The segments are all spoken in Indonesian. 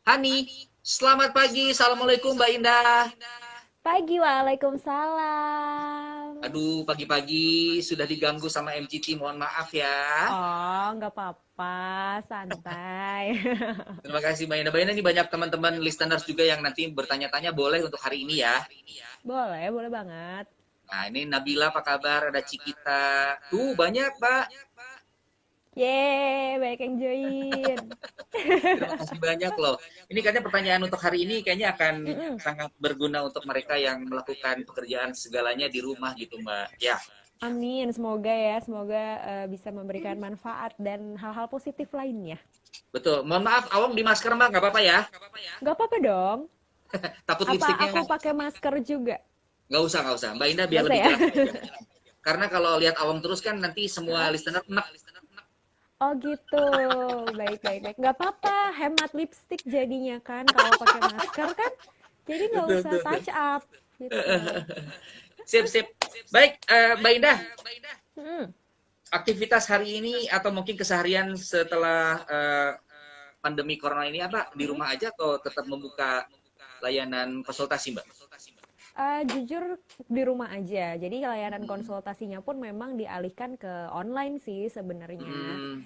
Hani, selamat pagi. Assalamualaikum Mbak Indah. Pagi, waalaikumsalam. Aduh, pagi-pagi sudah diganggu sama MCT. Mohon maaf ya. Oh, nggak apa-apa, santai. Terima kasih Mbak Indah. Mbak Indah, ini banyak teman-teman listeners juga yang nanti bertanya-tanya boleh untuk hari ini ya. Boleh, boleh banget. Nah, ini Nabila apa kabar? Ada Cikita. Tuh, banyak Pak. Yeay, banyak yang join. Terima kasih banyak loh. Ini kayaknya pertanyaan untuk hari ini kayaknya akan Mm-mm. sangat berguna untuk mereka yang melakukan pekerjaan segalanya di rumah gitu Mbak. Ya, Amin, semoga ya, semoga bisa memberikan manfaat dan hal-hal positif lainnya. betul. Mohon maaf, Awang di masker Mbak, nggak apa-apa ya? Nggak apa-apa dong. Takut Apa lipstiknya. aku pakai masker juga? Nggak usah, nggak usah. Mbak Indah Nggak biar usah lebih ya? jelas aja. Karena kalau lihat awam terus kan nanti semua listener enak. Oh gitu, baik baik baik. Nggak apa-apa, hemat lipstick jadinya kan kalau pakai masker kan. Jadi nggak Betul, usah betul. touch up gitu. Sip, sip. Baik, Mbak Indah, Hmm. aktivitas hari ini atau mungkin keseharian setelah pandemi corona ini apa? Di Mm-mm. rumah aja atau tetap membuka layanan konsultasi, Mbak? Jujur di rumah aja. Jadi layanan konsultasinya pun memang dialihkan ke online sih sebenarnya. Hmm,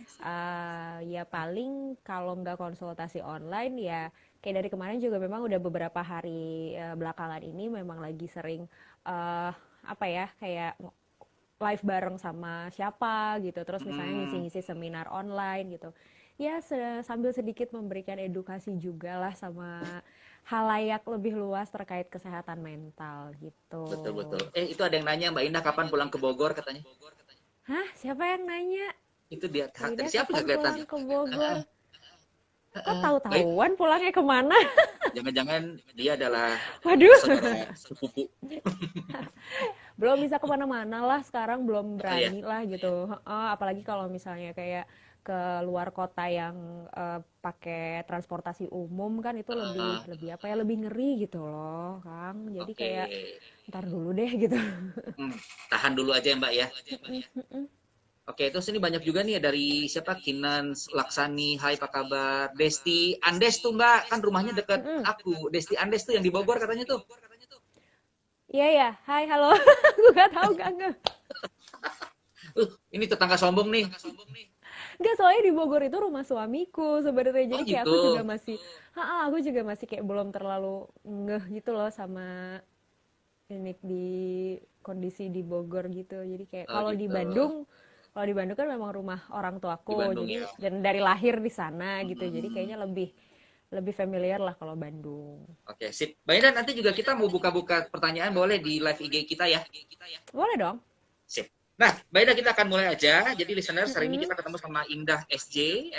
Ya paling kalau nggak konsultasi online ya kayak dari kemarin juga memang udah beberapa hari belakangan ini memang lagi sering eh, apa ya kayak live bareng sama siapa gitu. Terus misalnya hmm. ngisi-ngisi seminar online gitu. Ya sambil sedikit memberikan edukasi juga lah sama halayak lebih luas terkait kesehatan mental gitu. Betul, betul. Itu ada yang nanya Mbak Indah kapan pulang ke Bogor katanya. Hah? Siapa yang nanya? Itu dia Frida siapa nggak kapan kelihatan? pulang ke Bogor? Kok Baik, tahu-tahuan pulangnya kemana? jangan-jangan dia adalah Waduh, saudara sepupu. belum bisa kemana-mana lah sekarang, belum Oh ya. berani lah gitu. Apalagi kalau misalnya kayak ke luar kota yang pakai transportasi umum kan itu lebih Ah, lebih apa ya lebih ngeri gitu loh Kang, jadi oke. kayak ntar dulu deh gitu. Hmm, tahan dulu aja ya Mbak ya. Mm-mm. Oke, terus ini banyak juga nih dari siapa? Kinan, Laksani, Hai apa kabar? Desti Andes tuh Mbak, kan rumahnya deket Mm-mm. aku. Desti Andes tuh yang di Bogor katanya tuh. Iya ya, hai halo. Gue gak tahu gak. Ini tetangga sombong nih. Enggak, soalnya di Bogor itu rumah suamiku sebenarnya. Oh Jadi kayak gitu. aku juga masih kayak belum terlalu ngeh gitu loh sama ini di kondisi di Bogor gitu. Jadi kayak Oh gitu. kalau di Bandung kan memang rumah orang Di tuaku. Bandung ya. Jadi dan dari lahir di sana gitu. Jadi Hmm, kayaknya lebih lebih familiar lah kalau Bandung. oke, sip. Mbak Indah, nanti juga kita mau buka-buka pertanyaan boleh di live IG kita ya. Boleh dong. Sip. Nah, Mbak Indah kita akan mulai aja. Jadi listeners, hari ini Mm-mm. kita ketemu sama Indah SJ,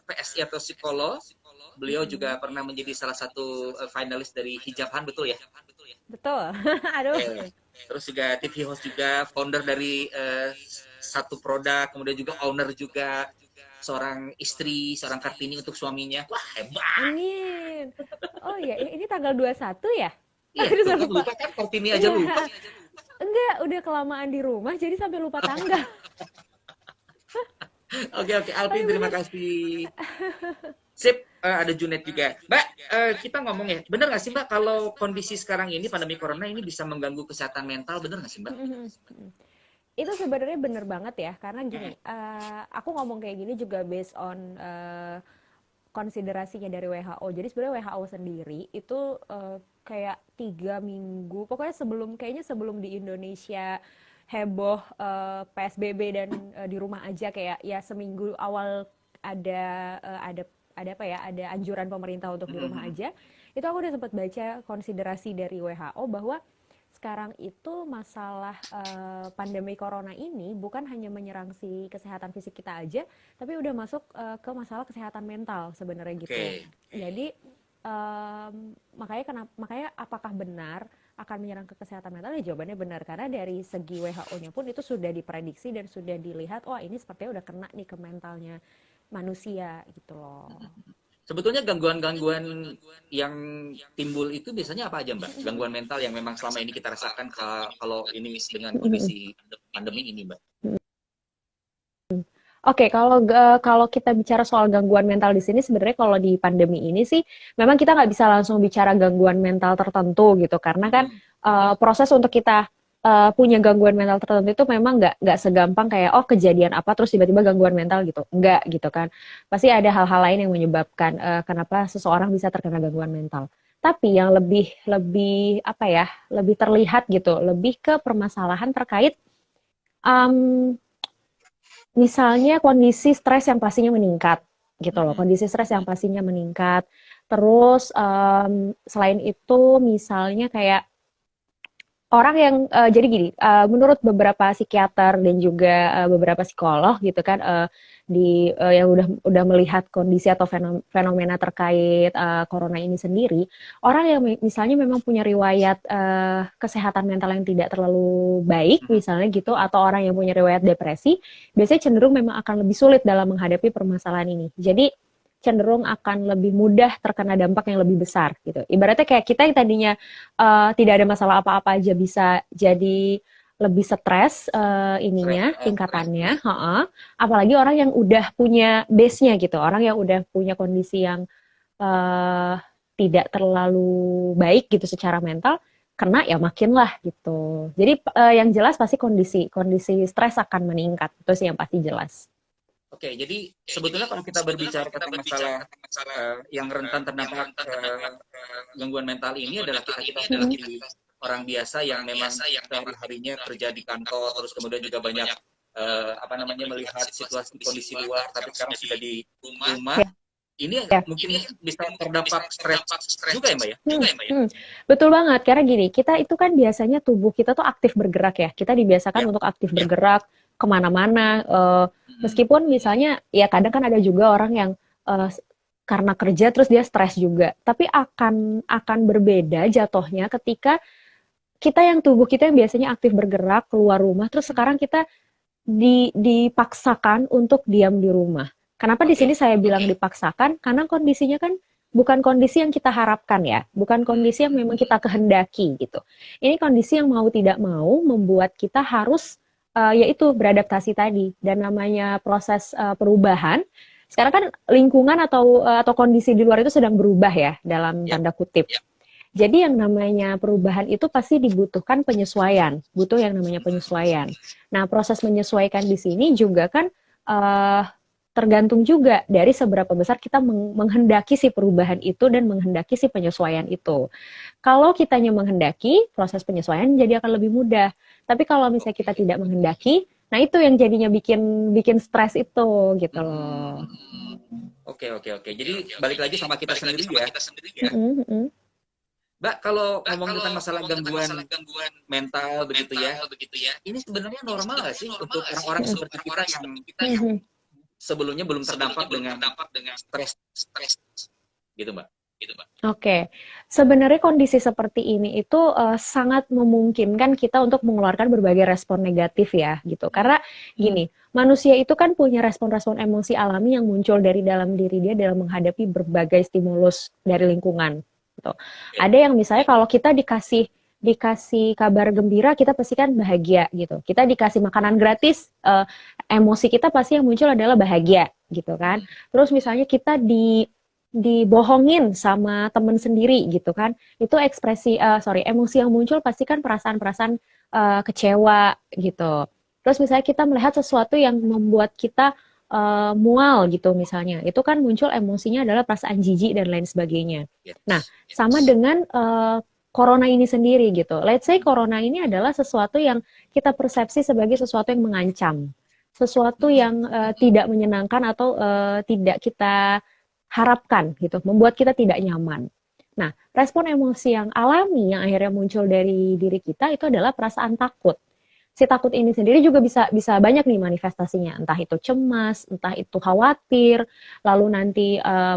PSI atau psikolog. Beliau juga Mm-mm. pernah menjadi salah satu finalis dari Hijabhan, betul ya? Betul. Aduh. Terus juga TV host juga, founder dari satu produk, kemudian juga owner juga, seorang istri, seorang Kartini untuk suaminya. Wah, hebat. Amin. Oh iya, ini tanggal 21 ya? Iya, Aduh, tuh saya kan lupa. lupa kan Kartini aja Iya. lupa. Enggak, udah kelamaan di rumah jadi sampai lupa tanggal. Oke, oke, Oh Alvin iya terima bener. kasih. Sip, ada Junet juga. Mbak, kita ngomong ya, bener nggak sih Mbak kalau kondisi sekarang ini pandemi corona ini bisa mengganggu kesehatan mental, bener nggak sih Mbak? Itu sebenarnya bener banget ya, karena gini, aku ngomong kayak gini juga based on konsiderasinya dari WHO. Jadi sebenarnya WHO sendiri itu kayak 3 minggu, pokoknya sebelum di Indonesia heboh PSBB dan di rumah aja kayak ya seminggu awal ada ada apa ya ada anjuran pemerintah untuk di rumah Mhm. aja. Itu aku udah sempat baca konsiderasi dari WHO bahwa sekarang itu masalah pandemi corona ini bukan hanya menyerang si kesehatan fisik kita aja, tapi udah masuk ke masalah kesehatan mental sebenarnya gitu. Oke. Jadi makanya apakah benar akan menyerang ke kesehatan mental? Ya jawabannya benar karena dari segi WHO-nya pun itu sudah diprediksi dan sudah dilihat, wah ini sepertinya udah kena nih ke mentalnya manusia gitu loh. Sebetulnya gangguan-gangguan yang timbul itu biasanya apa aja Mbak? Gangguan mental yang memang selama ini kita rasakan kalau ini dengan kondisi pandemi ini Mbak. Oke, kalau kita bicara soal gangguan mental di sini sebenarnya kalau di pandemi ini sih memang kita nggak bisa langsung bicara gangguan mental tertentu gitu karena kan Hmm. proses untuk kita punya gangguan mental tertentu itu memang nggak segampang kayak oh kejadian apa terus tiba-tiba gangguan mental gitu, nggak gitu kan. Pasti ada hal-hal lain yang menyebabkan kenapa seseorang bisa terkena gangguan mental. Tapi yang lebih lebih apa ya, lebih terlihat gitu, lebih ke permasalahan terkait um, misalnya kondisi stres yang pastinya meningkat gitu loh, Mm-mm. kondisi stres yang pastinya meningkat. Terus selain itu misalnya kayak orang yang jadi gini, menurut beberapa psikiater dan juga beberapa psikolog gitu kan yang udah melihat kondisi atau fenomena terkait corona ini sendiri, orang yang misalnya memang punya riwayat kesehatan mental yang tidak terlalu baik Mhm. misalnya gitu atau orang yang punya riwayat depresi, biasanya cenderung memang akan lebih sulit dalam menghadapi permasalahan ini. Jadi cenderung akan lebih mudah terkena dampak yang lebih besar gitu. Ibaratnya kayak kita yang tadinya tidak ada masalah apa-apa aja bisa jadi lebih stres Stres, ininya ya. tingkatannya, heeh. Apalagi orang yang udah punya base-nya gitu, orang yang udah punya kondisi yang eh, tidak terlalu baik gitu secara mental, kena ya makin lah gitu. Jadi yang jelas pasti kondisi kondisi stres akan meningkat, itu sih yang pasti jelas. Oke, jadi sebetulnya kalau kita berbicara tentang masalah yang rentan terdampak gangguan mental ini adalah kita-kita seperti orang biasa yang memang sehari-harinya kerja di kantor, terus kemudian juga banyak apa namanya melihat situasi kondisi luar, tapi sekarang sudah di rumah. Ya. Ini Ya. mungkin bisa terdampak stres juga ya, Mbak ya? Hmm, betul banget. Karena gini, kita itu kan biasanya tubuh kita tuh aktif bergerak ya. Kita dibiasakan Ya. untuk aktif bergerak kemana-mana. Mm-mm. Meskipun misalnya, ya kadang kan ada juga orang yang eh, karena kerja terus dia stres juga. Tapi akan berbeda jatuhnya ketika kita yang tubuh kita yang biasanya aktif bergerak keluar rumah, terus sekarang kita dipaksakan untuk diam di rumah. Kenapa di sini Oke. saya bilang dipaksakan? Karena kondisinya kan bukan kondisi yang kita harapkan ya, bukan kondisi yang memang kita kehendaki gitu. Ini kondisi yang mau tidak mau membuat kita harus yaitu beradaptasi tadi dan namanya proses perubahan. Sekarang kan lingkungan atau kondisi di luar itu sedang berubah ya dalam Ya. tanda kutip. Jadi yang namanya perubahan itu pasti dibutuhkan penyesuaian, butuh yang namanya penyesuaian. Nah, proses menyesuaikan di sini juga kan uh, tergantung juga dari seberapa besar kita menghendaki si perubahan itu dan menghendaki si penyesuaian itu. Kalau kitanya menghendaki, proses penyesuaian jadi akan lebih mudah. Tapi kalau misalnya kita tidak menghendaki, nah itu yang jadinya bikin bikin stres itu gitu loh. Mm-mm. Oke, oke, oke. Jadi balik lagi sama kita sendiri ya. Mm -mm, mm -mm. Mbak, kalau ngomongin tentang masalah gangguan mental begitu ya, ini sebenarnya normal nggak sih untuk orang-orang seperti kita yang Mm-mm. sebelumnya belum terdampak dengan stres gitu, Mbak? Oke, sebenarnya kondisi seperti ini itu sangat memungkinkan kita untuk mengeluarkan berbagai respon negatif ya, gitu. Hmm. Karena gini, manusia itu kan punya respon-respon emosi alami yang muncul dari dalam diri dia dalam menghadapi berbagai stimulus dari lingkungan. Gitu. Oke. Ada yang misalnya kalau kita dikasih dikasih kabar gembira, kita pasti kan bahagia gitu. Kita dikasih makanan gratis, emosi kita pasti yang muncul adalah bahagia gitu kan. Hmm. Terus misalnya kita dibohongin sama temen sendiri gitu kan, itu emosi yang muncul pasti kan perasaan-perasaan kecewa gitu. Terus misalnya kita melihat sesuatu yang membuat kita mual gitu misalnya, itu kan muncul emosinya adalah perasaan jijik dan lain sebagainya. Nah, Yes. sama dengan corona ini sendiri gitu. Let's say corona ini adalah sesuatu yang kita persepsi sebagai sesuatu yang mengancam, sesuatu Hmm. yang tidak menyenangkan atau tidak kita harapkan gitu, membuat kita tidak nyaman. Nah, respon emosi yang alami yang akhirnya muncul dari diri kita itu adalah perasaan takut. Si takut ini sendiri juga bisa bisa banyak nih manifestasinya, entah itu cemas, entah itu khawatir, lalu nanti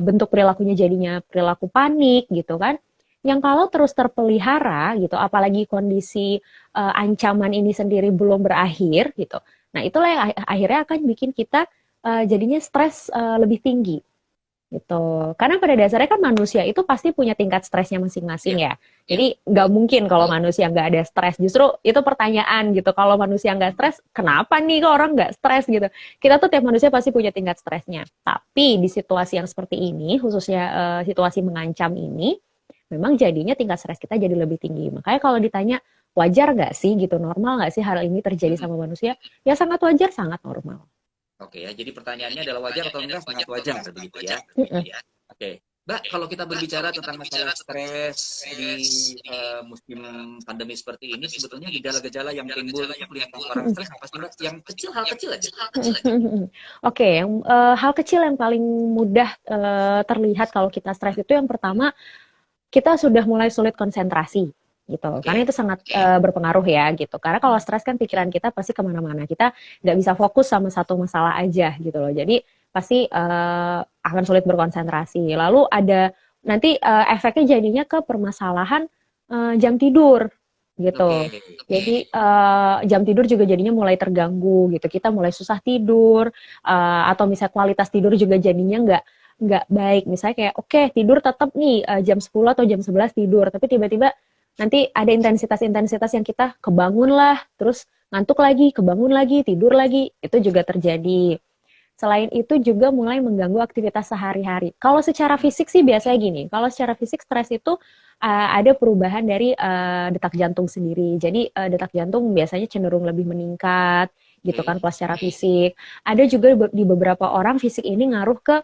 bentuk perilakunya jadinya perilaku panik gitu kan. Yang kalau terus terpelihara gitu, apalagi kondisi ancaman ini sendiri belum berakhir gitu. Nah, itulah yang akhirnya akan bikin kita jadinya stres lebih tinggi gitu. Karena pada dasarnya kan manusia itu pasti punya tingkat stresnya masing-masing Iya, ya. Jadi nggak mungkin kalau betul. manusia nggak ada stres. Justru itu pertanyaan gitu. Kalau manusia nggak stres, kenapa nih kok orang nggak stres gitu? Kita tuh tiap manusia pasti punya tingkat stresnya. Tapi di situasi yang seperti ini, khususnya situasi mengancam ini, memang jadinya tingkat stres kita jadi lebih tinggi. Makanya kalau ditanya wajar nggak sih gitu, normal nggak sih hal ini terjadi Mm-mm. sama manusia? Ya sangat wajar, sangat normal. Oke ya, jadi pertanyaannya adalah wajar atau enggak? Sangat wajar begitu ya. Mm-mm. Oke, Mbak, kalau kita berbicara tentang masalah stres di musim pandemi seperti ini, sebetulnya gejala-gejala yang timbul itu kelihatan orang stres apa sih, Mbak? Yang kecil, hal kecil aja. Oke, yang hal kecil yang paling mudah terlihat kalau kita stres itu yang pertama kita sudah mulai sulit konsentrasi gitu. Karena Oke, itu sangat berpengaruh ya gitu. Karena kalau stres kan pikiran kita pasti kemana-mana. Kita nggak bisa fokus sama satu masalah aja gitu loh. Jadi pasti akan sulit berkonsentrasi. Lalu ada nanti efeknya jadinya ke permasalahan jam tidur oke, gitu. Jadi jam tidur juga jadinya mulai terganggu gitu. Kita mulai susah tidur atau misalnya kualitas tidur juga jadinya nggak baik. Misalnya kayak oke tidur tetap nih jam 10 atau jam 11 tidur, tapi tiba-tiba nanti ada intensitas-intensitas yang kita kebangun lah, terus ngantuk lagi, kebangun lagi, tidur lagi, itu juga terjadi. Selain itu juga mulai mengganggu aktivitas sehari-hari. Kalau secara fisik sih biasanya gini, kalau secara fisik stres itu ada perubahan dari detak jantung sendiri. Jadi detak jantung biasanya cenderung lebih meningkat gitu kan oke. kalau secara fisik. Ada juga di beberapa orang fisik ini ngaruh ke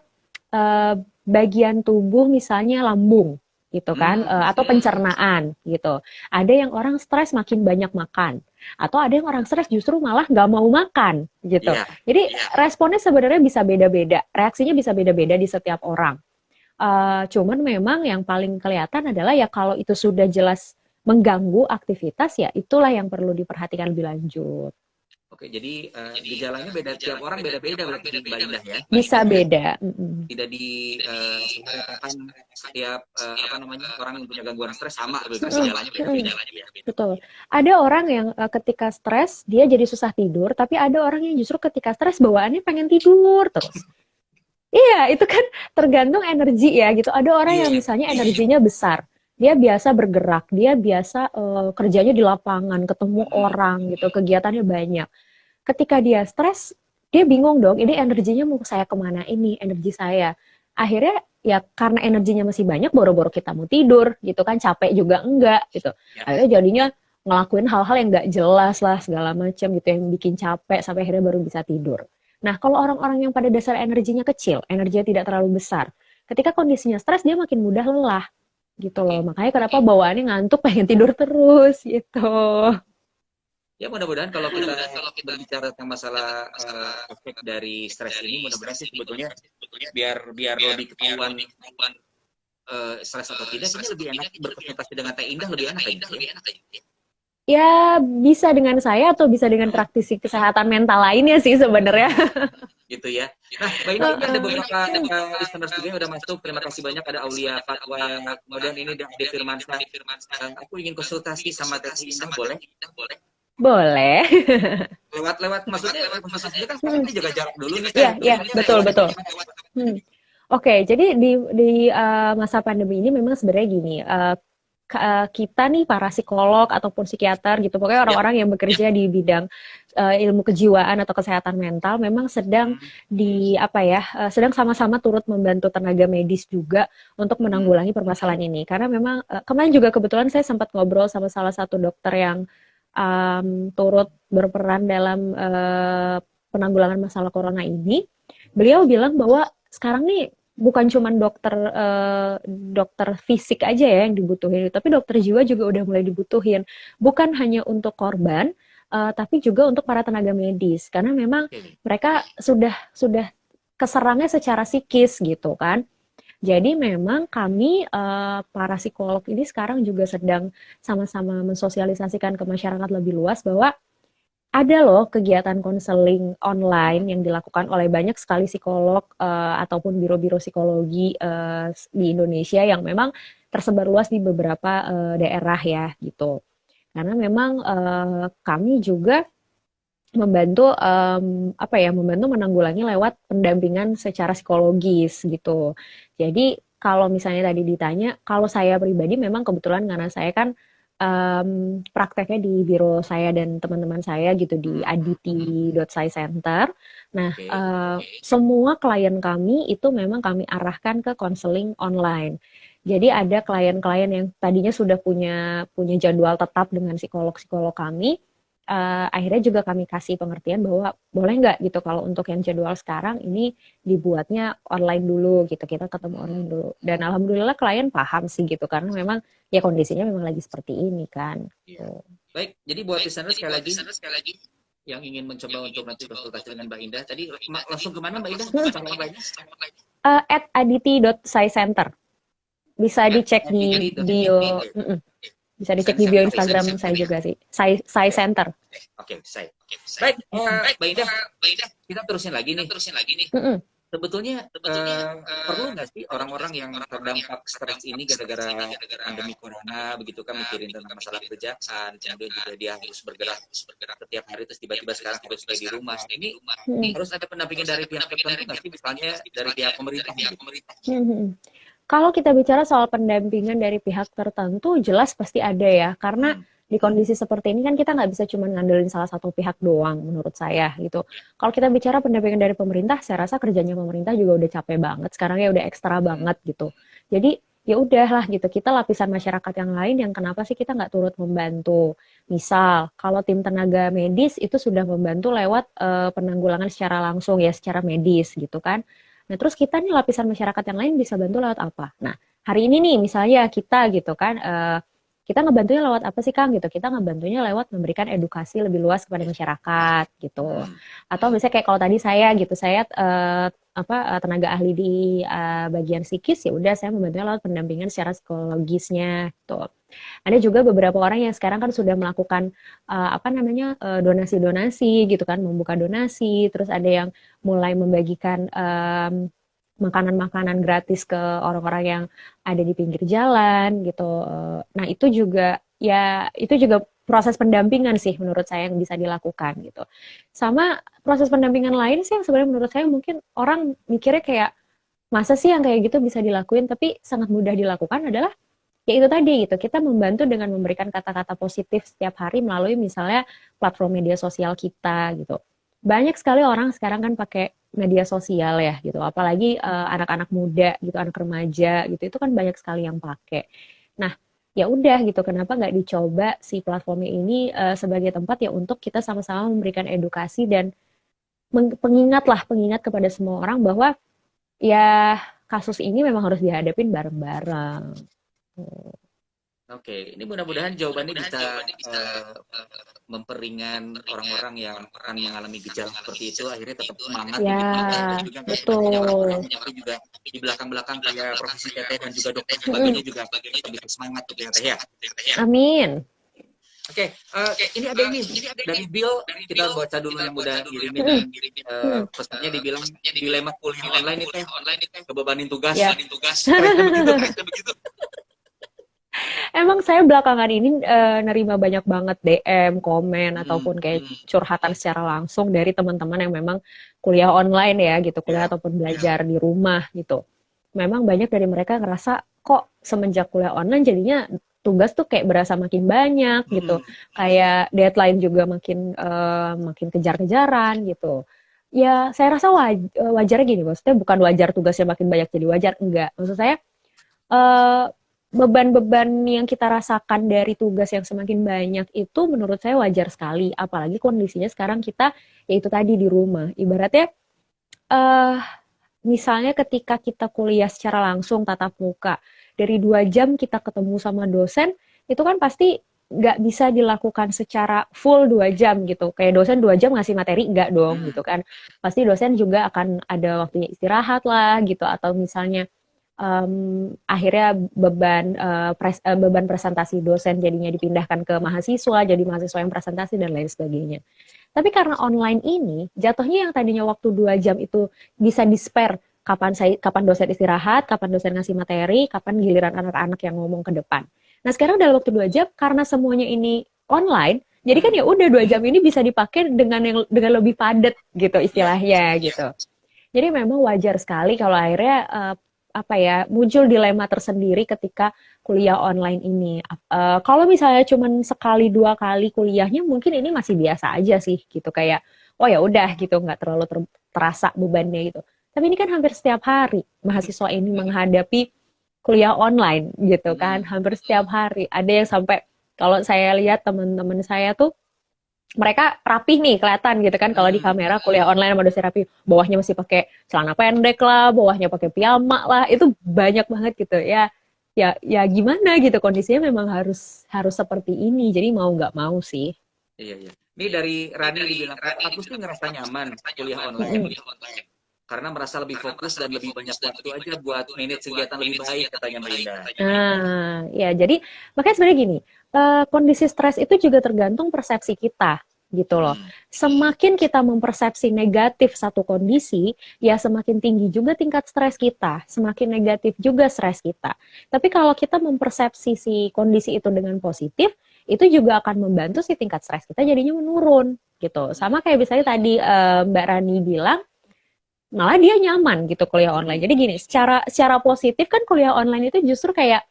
bagian tubuh misalnya lambung gitu kan atau Oke. pencernaan gitu. Ada yang orang stres makin banyak makan atau ada yang orang stres justru malah nggak mau makan gitu. Iya, Jadi responnya sebenarnya bisa beda-beda, reaksinya bisa beda-beda di setiap orang. Cuman memang yang paling kelihatan adalah ya kalau itu sudah jelas mengganggu aktivitas ya itulah yang perlu diperhatikan lebih lanjut. oke. Jadi gejalanya beda tiap orang beda-beda berarti Mbak Indah ya. Bisa beda. Mm-mm. Tidak di sebenarnya setiap apa namanya orang yang punya gangguan stres sama begitu Mm-mm. gejalanya Mm-mm. beda-beda. Betul. Ada orang yang ketika stres dia jadi susah tidur, tapi ada orang yang justru ketika stres bawaannya pengen tidur terus. Iya, itu kan tergantung energi ya gitu. Ada orang yang Iya. misalnya energinya besar, dia biasa bergerak, dia biasa kerjanya di lapangan, ketemu Mm-mm. orang gitu, kegiatannya banyak. Ketika dia stres, dia bingung dong, ini energinya mau saya kemana ini, energi saya. Akhirnya ya karena energinya masih banyak, boro-boro kita mau tidur gitu kan, capek juga enggak gitu. Ya. Akhirnya jadinya ngelakuin hal-hal yang enggak jelas lah, segala macam gitu, yang bikin capek sampai akhirnya baru bisa tidur. Nah, kalau orang-orang yang pada dasar energinya kecil, energinya tidak terlalu besar, ketika kondisinya stres, dia makin mudah lelah gitu loh. Oke. Makanya kenapa bawaannya ngantuk, pengen tidur terus gitu. Ya mudah-mudahan kalau kita berbicara tentang masalah efek dari stres ini, mudah-mudahan sih sebetulnya biar biar lebih ketahuan stres atau tidak, kayaknya lebih enak berkonsultasi dengan Teh Indah lebih enak kayaknya ya. Ya, bisa dengan saya atau bisa dengan praktisi kesehatan mental lainnya sih sebenarnya. Gitu ya. Nah, Mbak Indah ini ada beberapa listeners juga yang udah masuk. Terima kasih banyak ada Aulia Fatwa, kemudian ini ada Ade Firmansyah. Aku ingin konsultasi sama Teh Indah boleh? Boleh. Lewat maksudnya konsultasinya kan sekarang ini jaga jarak dulu nih Teh. Iya, iya, betul, Lewat betul. Hmm. Oke, jadi di masa pandemi ini memang sebenarnya gini, kita nih para psikolog ataupun psikiater gitu, pokoknya ya. orang-orang yang bekerja di bidang ilmu kejiwaan atau kesehatan mental memang sedang Hmm. apa ya, sedang sama-sama turut membantu tenaga medis juga untuk Hmm. menanggulangi permasalahan ini. Karena memang kemarin juga kebetulan saya sempat ngobrol sama salah satu dokter yang turut berperan dalam penanggulangan masalah corona ini. Beliau bilang bahwa sekarang nih bukan cuma dokter fisik aja ya yang dibutuhin, tapi dokter jiwa juga udah mulai dibutuhin. Bukan hanya untuk korban, tapi juga untuk para tenaga medis. Karena memang Oke. mereka sudah keserangnya secara psikis gitu kan. Jadi memang kami para psikolog ini sekarang juga sedang sama-sama mensosialisasikan ke masyarakat lebih luas bahwa ada loh kegiatan konseling online yang dilakukan oleh banyak sekali psikolog ataupun biro-biro psikologi di Indonesia yang memang tersebar luas di beberapa daerah ya gitu. Karena memang kami juga membantu apa ya, membantu menanggulangi lewat pendampingan secara psikologis gitu. Jadi kalau misalnya tadi ditanya, kalau saya pribadi memang kebetulan karena saya kan prakteknya di biro saya dan teman-teman saya gitu di Aditi.Sai Center. Nah, Oke. semua klien kami itu memang kami arahkan ke konseling online. Jadi ada klien-klien yang tadinya sudah punya punya jadwal tetap dengan psikolog-psikolog kami, akhirnya juga kami kasih pengertian bahwa boleh nggak gitu kalau untuk yang jadwal sekarang ini dibuatnya online dulu gitu, kita ketemu online dulu. Dan alhamdulillah klien paham sih gitu karena memang ya kondisinya memang lagi seperti ini kan. Iya. Tuh. Baik, jadi buat listener sekali lagi yang ingin mencoba untuk nanti konsultasi dengan Mbak Indah, tadi langsung kemana Mbak Indah? Cara online-nya? At aditi.sai center. Bisa dicek di bio, bisa dicek di bio Instagram saya juga sih. Sai Center. Oke, saya. Baik, Mbak Indah, kita terusin lagi nih. Sebetulnya perlu nggak sih orang-orang yang terdampak stres ini gara-gara pandemi corona, begitu kan, mikirin tentang masalah kerjaan, kemudian juga dia harus bergerak setiap hari, terus tiba-tiba sekarang harus stay di rumah. Ini harus ada pendampingan dari pihak tertentu nggak sih, misalnya dari pihak pemerintah? Kalau kita bicara soal pendampingan dari pihak tertentu, jelas pasti ada ya. Karena di kondisi seperti ini kan kita nggak bisa cuma ngandelin salah satu pihak doang, menurut saya gitu. Kalau kita bicara pendampingan dari pemerintah, saya rasa kerjanya pemerintah juga udah capek banget. Sekarang ya udah ekstra banget gitu. Jadi ya udahlah gitu. Kita lapisan masyarakat yang lain yang kenapa sih kita nggak turut membantu. Misal kalau tim tenaga medis itu sudah membantu lewat penanggulangan secara langsung ya, secara medis gitu kan. Nah, terus kita nih lapisan masyarakat yang lain bisa bantu lewat apa? Nah, hari ini nih misalnya kita gitu kan, kita ngebantunya lewat apa sih Kang gitu? Kita ngebantunya lewat memberikan edukasi lebih luas kepada masyarakat gitu. Atau misalnya kayak kalau tadi saya gitu, saya tenaga ahli di bagian psikis, ya udah saya membantunya lewat pendampingan secara psikologisnya gitu. Ada juga beberapa orang yang sekarang kan sudah melakukan donasi-donasi gitu kan, membuka donasi, terus ada yang mulai membagikan makanan-makanan gratis ke orang-orang yang ada di pinggir jalan gitu. Nah, itu juga proses pendampingan sih menurut saya yang bisa dilakukan gitu. Sama proses pendampingan lain sih yang sebenarnya menurut saya mungkin orang mikirnya kayak masa sih yang kayak gitu bisa dilakuin, tapi sangat mudah dilakukan adalah ya itu tadi gitu, kita membantu dengan memberikan kata-kata positif setiap hari melalui misalnya platform media sosial kita gitu. Banyak sekali orang sekarang kan pakai media sosial ya gitu, apalagi anak-anak muda gitu, anak remaja gitu, itu kan banyak sekali yang pakai. Nah, ya udah gitu, kenapa nggak dicoba si platformnya ini sebagai tempat ya untuk kita sama-sama memberikan edukasi dan pengingat kepada semua orang bahwa ya kasus ini memang harus dihadapin bareng-bareng. Oke, ini mudah-mudahan jawabannya bisa memperingan orang-orang yang akan mengalami gejala seperti itu, akhirnya tetap semangat. Ya, juga betul. tapi juga di belakang-belakang kayak profesi teteh dan juga dokter sebagainya juga tetap bisa semangat gitu ya teh ya. Amin. Oke, ini ada ini dari Bill, kita baca dulu yang udah kirimin. Pesannya dibilang dilema kuliah online itu kebebanin tugas. Ya. Begitu. Emang saya belakangan ini nerima banyak banget DM, komen, ataupun kayak curhatan secara langsung dari teman-teman yang memang kuliah online ya gitu, kuliah ataupun belajar di rumah gitu. Memang banyak dari mereka ngerasa kok semenjak kuliah online jadinya tugas tuh kayak berasa makin banyak gitu. Kayak deadline juga makin kejar-kejaran gitu. Ya saya rasa wajarnya gini, maksudnya bukan wajar tugasnya makin banyak jadi wajar, enggak. Maksud saya beban-beban yang kita rasakan dari tugas yang semakin banyak itu menurut saya wajar sekali, apalagi kondisinya sekarang kita yaitu tadi di rumah. Ibaratnya misalnya ketika kita kuliah secara langsung tatap muka, dari 2 jam kita ketemu sama dosen, itu kan pasti nggak bisa dilakukan secara full 2 jam gitu. Kayak dosen 2 jam ngasih materi, nggak dong gitu kan. Pasti dosen juga akan ada waktunya istirahat lah gitu, atau misalnya akhirnya beban presentasi dosen jadinya dipindahkan ke mahasiswa, jadi mahasiswa yang presentasi dan lain sebagainya. Tapi karena online ini, jatuhnya yang tadinya waktu 2 jam itu bisa di-spare kapan dosen istirahat, kapan dosen ngasih materi, kapan giliran anak-anak yang ngomong ke depan. Nah sekarang dalam waktu 2 jam, karena semuanya ini online, Jadi kan ya udah 2 jam ini bisa dipakai dengan lebih padat gitu istilahnya gitu. Jadi memang wajar sekali kalau akhirnya apa ya muncul dilema tersendiri ketika kuliah online ini. Kalau misalnya cuman sekali 2 kali kuliahnya mungkin ini masih biasa aja sih gitu kayak oh ya udah gitu nggak terlalu terasa bebannya gitu. Tapi ini kan hampir setiap hari mahasiswa ini menghadapi kuliah online gitu kan hampir setiap hari. Ada yang sampai kalau saya lihat teman-teman saya tuh mereka rapih nih kelihatan gitu kan kalau di kamera kuliah online sama dosen rapi bawahnya masih pakai celana pendek lah bawahnya pakai piyama lah itu banyak banget gitu ya ya gimana gitu kondisinya memang harus harus seperti ini jadi mau nggak mau sih. Iya, iya. Ini dari Rani dibilang, aku sih ngerasa nyaman kuliah online. Karena merasa lebih fokus dan lebih banyak waktu aja buat manage kegiatan lebih baik, katanya Mbak Indah. Nah, ya jadi makanya sebenarnya gini, kondisi stres itu juga tergantung persepsi kita gitu loh. Semakin kita mempersepsi negatif satu kondisi, ya semakin tinggi juga tingkat stres kita, semakin negatif juga stres kita. Tapi kalau kita mempersepsi si kondisi itu dengan positif, itu juga akan membantu si tingkat stres kita jadinya menurun gitu. Sama kayak misalnya tadi Mbak Rani bilang, malah dia nyaman gitu kuliah online. Jadi gini, secara positif kan kuliah online itu justru kayak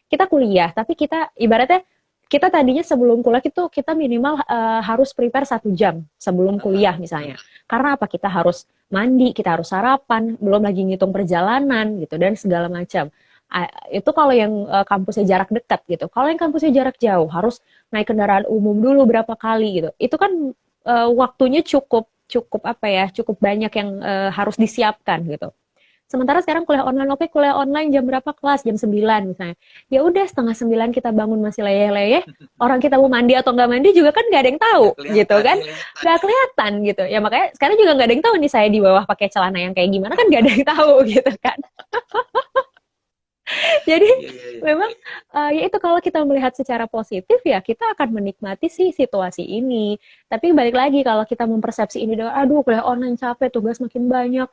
kita kuliah, tapi kita ibaratnya kita tadinya sebelum kuliah itu kita minimal harus prepare 1 jam sebelum kuliah misalnya. Karena apa? Kita harus mandi, kita harus sarapan, belum lagi ngitung perjalanan gitu dan segala macam. Itu kalau yang kampusnya jarak dekat gitu. Kalau yang kampusnya jarak jauh harus naik kendaraan umum dulu berapa kali gitu. Itu kan waktunya cukup cukup apa ya cukup banyak yang harus disiapkan gitu. Sementara sekarang kuliah online, oke kuliah online jam berapa kelas? Jam 9 misalnya. Ya udah setengah 9 kita bangun masih leyeh-leyeh. Orang kita mau mandi atau nggak mandi juga kan nggak ada yang tahu gitu kan. Nggak kelihatan gitu. Ya makanya sekarang juga nggak ada yang tahu nih saya di bawah pakai celana yang kayak gimana kan nggak ada yang tahu gitu kan. Jadi memang ya itu kalau kita melihat secara positif ya kita akan menikmati sih situasi ini. Tapi balik lagi kalau kita mempersepsi ini dengan aduh kuliah online capek, tugas makin banyak,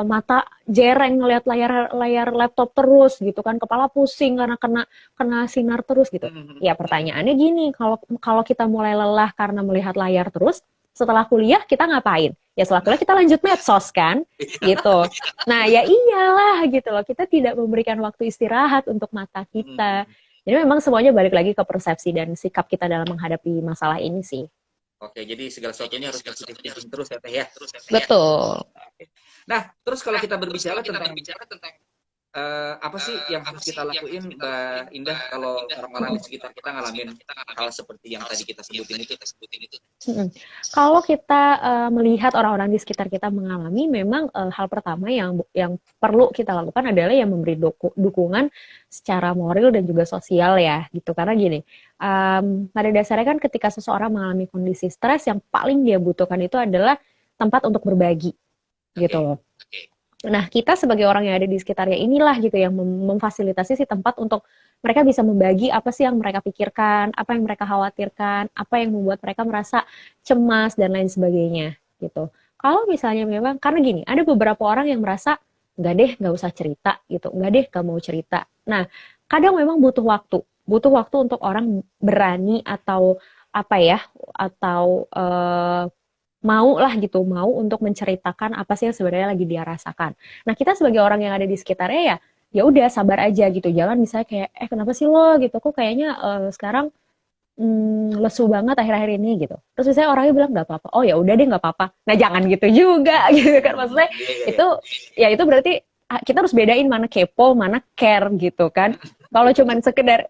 mata jereng ngelihat layar laptop terus gitu kan, kepala pusing karena kena kena sinar terus gitu. Ya pertanyaannya gini, kalau kalau kita mulai lelah karena melihat layar terus, setelah kuliah kita ngapain? Ya setelah kuliah kita lanjut medsos kan, gitu. Nah ya iyalah gitu loh, kita tidak memberikan waktu istirahat untuk mata kita. Jadi memang semuanya balik lagi ke persepsi dan sikap kita dalam menghadapi masalah ini sih. Oke, jadi segala sesuatunya harus positif thinking terus ya Teh ya. Betul. Nah, terus kalau kita berbicara tentang apa sih yang harus kita lakuin Mbak Indah kalau orang-orang di sekitar kita ngalamin hal seperti yang tadi kita sebutin itu? Kalau kita melihat orang-orang di sekitar kita mengalami, memang hal pertama yang perlu kita lakukan adalah yang memberi dukungan secara moral dan juga sosial ya, gitu. Karena gini, pada dasarnya kan ketika seseorang mengalami kondisi stres, yang paling dia butuhkan itu adalah tempat untuk berbagi, gitu loh. Nah, kita sebagai orang yang ada di sekitarnya inilah gitu yang memfasilitasi si tempat untuk mereka bisa membagi apa sih yang mereka pikirkan, apa yang mereka khawatirkan, apa yang membuat mereka merasa cemas dan lain sebagainya gitu. Kalau misalnya memang karena gini, ada beberapa orang yang merasa nggak deh, nggak usah cerita gitu, nggak deh, nggak mau cerita. Nah, kadang memang butuh waktu untuk orang berani atau apa ya, atau mau lah gitu, mau untuk menceritakan apa sih yang sebenarnya lagi dia rasakan. Nah, kita sebagai orang yang ada di sekitarnya ya udah sabar aja gitu. Jangan misalnya kayak kenapa sih lo gitu, kok kayaknya sekarang lesu banget akhir-akhir ini gitu. Terus misalnya orangnya bilang nggak apa-apa. Oh ya udah deh nggak apa-apa. Nah, jangan gitu juga gitu kan maksudnya. Itu ya itu berarti kita harus bedain mana kepo, mana care gitu kan. Kalau cuman sekedar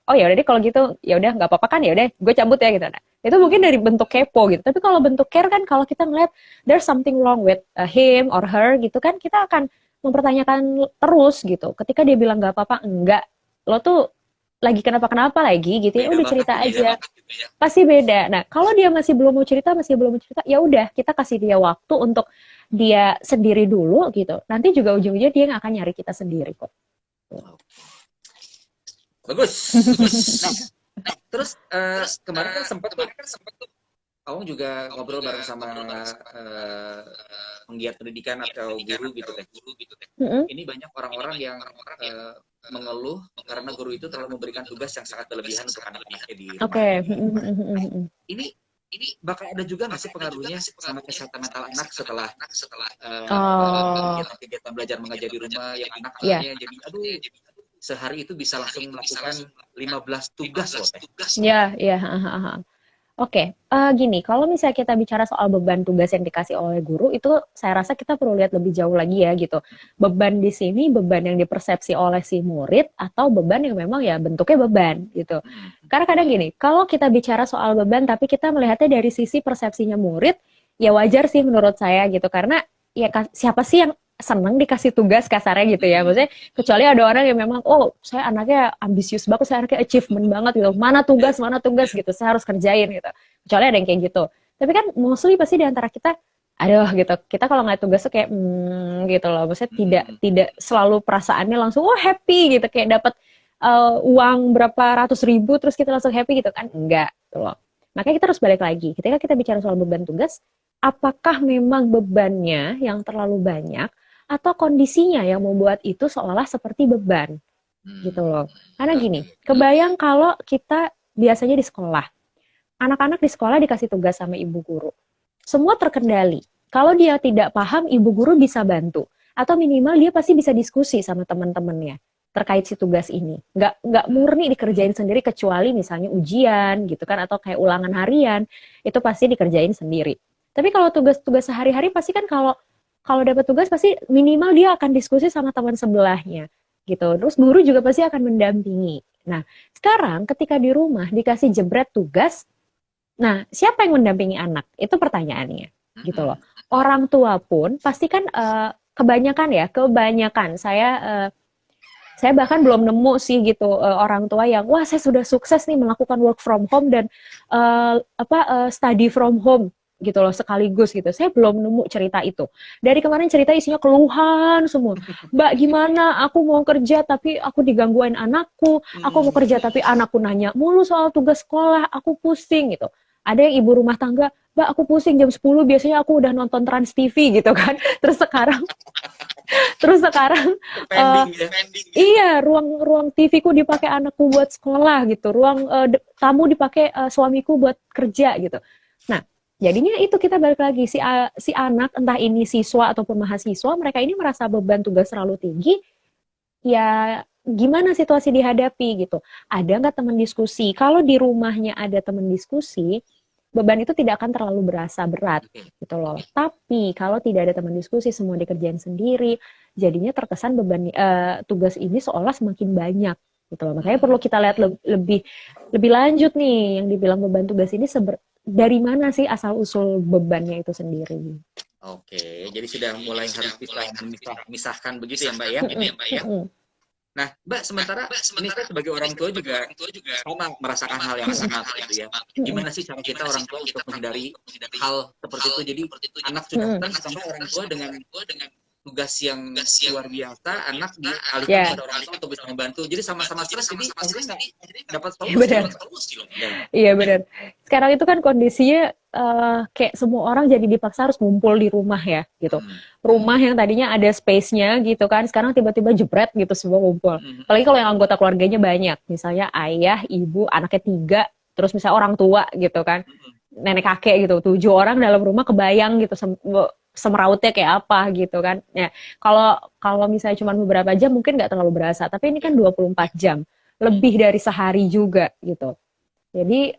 oh ya udah deh kalau gitu ya udah nggak apa-apa kan ya udah gue cabut ya gitu. Nah, itu mungkin dari bentuk kepo gitu. Tapi kalau bentuk care kan kalau kita ngeliat there's something wrong with him or her gitu kan kita akan mempertanyakan terus gitu. Ketika dia bilang nggak apa-apa, enggak. Lo tuh lagi kenapa-kenapa lagi gitu ya udah cerita aja. Pasti beda. Nah, kalau dia masih belum mau cerita, ya udah kita kasih dia waktu untuk dia sendiri dulu gitu. Nanti juga ujung-ujungnya dia akan nyari kita sendiri kok. Bagus. Nah, terus kemarin kan sempat tuh kamu juga ngobrol bareng sama penggiat pendidikan atau guru gitu teh. Ini banyak orang-orang yang mengeluh karena guru itu terlalu memberikan tugas yang sangat berlebihan untuk anak-anaknya di rumah. Oke. Ini bakal ada juga nggak sih pengaruhnya sama kesehatan mental anak setelah Oh, kegiatan belajar mengajar di rumah yang ya. anak-anaknya jadi aduh sehari itu bisa langsung melakukan 15 tugas loh teh. Ya, ya. Oke, gini, kalau misalnya kita bicara soal beban tugas yang dikasih oleh guru, itu saya rasa kita perlu lihat lebih jauh lagi ya gitu. Beban di sini, beban yang dipersepsi oleh si murid, atau beban yang memang ya bentuknya beban gitu. Karena kadang gini, kalau kita bicara soal beban, tapi kita melihatnya dari sisi persepsinya murid, ya wajar sih menurut saya gitu. Karena ya siapa sih yang seneng dikasih tugas kasarnya gitu ya. Maksudnya kecuali ada orang yang memang, oh saya anaknya ambisius banget, saya anaknya achievement banget gitu. Mana tugas gitu, saya harus kerjain gitu. Kecuali ada yang kayak gitu. Tapi kan mostly pasti di antara kita, aduh gitu. Kita kalau nggak tugas tuh kayak gitu loh. Maksudnya tidak selalu perasaannya langsung oh happy gitu kayak dapat uang berapa ratus ribu terus kita langsung happy gitu kan. Enggak gitu loh. Makanya kita harus balik lagi. Ketika kita bicara soal beban tugas, apakah memang bebannya yang terlalu banyak atau kondisinya yang membuat itu seolah seperti beban gitu loh. Karena gini, kebayang kalau kita biasanya di sekolah, anak-anak di sekolah dikasih tugas sama ibu guru. Semua terkendali. Kalau dia tidak paham, ibu guru bisa bantu. Atau minimal dia pasti bisa diskusi sama teman-temannya terkait si tugas ini. Nggak murni dikerjain sendiri kecuali misalnya ujian gitu kan, atau kayak ulangan harian, itu pasti dikerjain sendiri. Tapi kalau tugas-tugas sehari-hari pasti kan kalau dapat tugas pasti minimal dia akan diskusi sama teman sebelahnya gitu. Terus guru juga pasti akan mendampingi. Nah, sekarang ketika di rumah dikasih jebret tugas, nah siapa yang mendampingi anak? Itu pertanyaannya gitu loh. Orang tua pun pasti kan kebanyakan saya bahkan belum nemu sih gitu orang tua yang wah saya sudah sukses nih melakukan work from home dan study from home gitu loh sekaligus gitu. Saya belum nemu cerita itu. Dari kemarin cerita isinya keluhan semua. Mbak gimana? Aku mau kerja tapi aku digangguin anakku. Aku mau kerja tapi anakku nanya mulu soal tugas sekolah. Aku pusing gitu. Ada yang ibu rumah tangga, Mbak aku pusing jam 10 biasanya aku udah nonton Trans TV gitu kan. Terus sekarang iya ruang TV ku dipakai anakku buat sekolah gitu, ruang tamu dipakai suamiku buat kerja gitu. Nah jadinya itu kita balik lagi si anak entah ini siswa ataupun mahasiswa mereka ini merasa beban tugas terlalu tinggi ya gimana situasi dihadapi gitu. Ada nggak teman diskusi? Kalau di rumahnya ada teman diskusi beban itu tidak akan terlalu berasa berat gitu loh. Tapi kalau tidak ada teman diskusi, semua dikerjain sendiri, jadinya terkesan beban tugas ini seolah semakin banyak gitu loh. Makanya perlu kita lihat lebih lanjut nih yang dibilang beban tugas ini dari mana sih asal usul bebannya itu sendiri. Oke, jadi sudah mulai harus kita memisahkan begitu ya Mbak ya. Nah, Mbak, sementara ini saya sebagai orang tua juga sama merasakan hal yang sama gitu ya. Gimana sih cara kita orang tua untuk menghindari hal seperti itu? Jadi anak sudah stres sampai orang tua dengan tugas yang luar biasa, anak dialihkan kepada orang tua untuk bisa membantu. Jadi sama-sama stres, jadi akhirnya nggak dapat solusi. Iya benar. Sekarang itu kan kondisinya kayak semua orang jadi dipaksa harus ngumpul di rumah ya gitu. Rumah yang tadinya ada space-nya gitu kan, sekarang tiba-tiba jebret gitu semua ngumpul. Apalagi kalau yang anggota keluarganya banyak, misalnya ayah, ibu, anaknya 3, terus misalnya orang tua gitu kan, nenek kakek gitu, 7 orang dalam rumah kebayang gitu semerautnya kayak apa gitu kan. Ya, kalau misalnya cuma beberapa jam mungkin nggak terlalu berasa, tapi ini kan 24 jam, lebih dari sehari juga gitu. Jadi